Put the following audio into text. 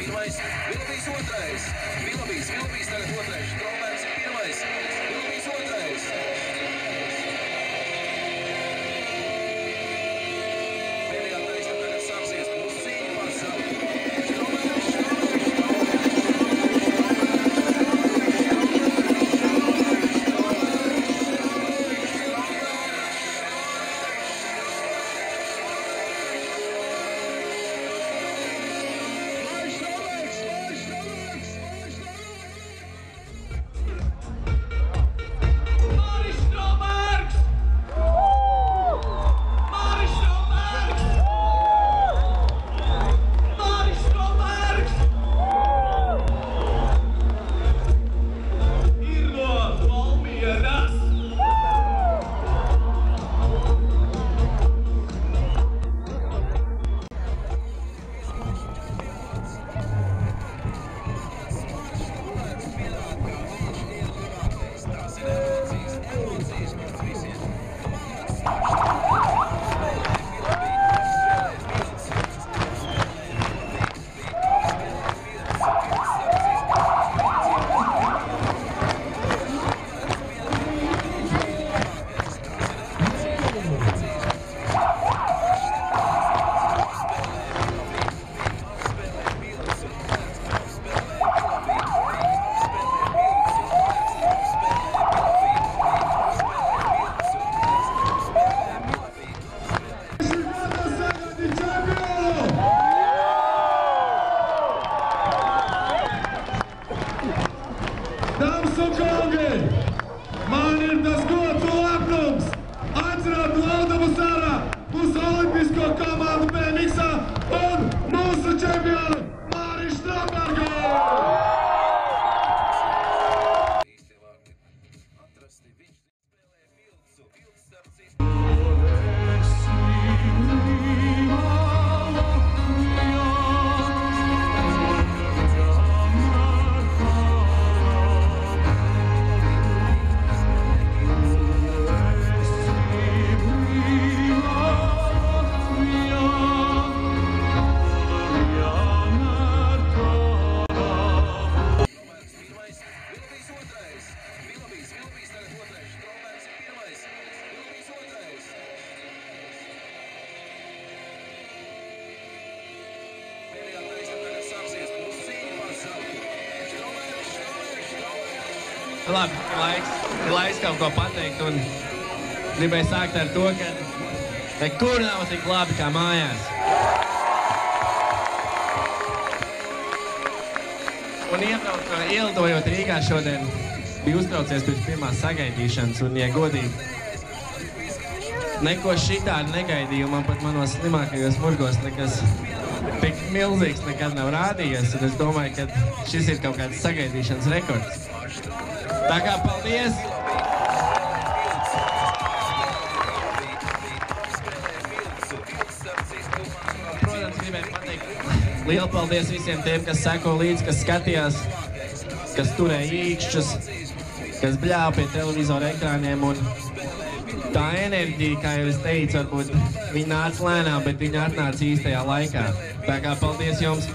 pirmais, Vilbijs otrais. Vilbijs tagad otrais. Strombergs ir pirmais. Vilbijs otrais. Pēdējā taisnā tagad sāksies mūsu cīņa par savu. Man ir tas gods un lepnums aicināt Laudavas mūsu olimpisko komandu BMX un mūsu čempionu Māriņu Strombergu! Labi, ir laiks kaut ko pateikt, un gribēju sākt ar to, ka nekur nav tik labi kā mājās. Un ielidojot Rīgā šodien, bija uztraucies pēc pirmās sagaidīšanas, un, ja godīgi, neko šitādi negaidīju, man pat manos slimākajos murgos nekas tik milzīgs nekad nav rādījies, un es domāju, ka šis ir kaut kāds sagaidīšanas rekords. Tā kā paldies! Protams, gribēju pateikt lielu paldies visiem tiem, kas seko līdzi, kas skatījās, kas turēja īkšķus, kas bļāva pie televizora ekrāniem. Un tā enerģija, kā jau es teicu, varbūt viņi nāca lēnām, bet viņi atnāca īstajā laikā. Tā kā paldies jums!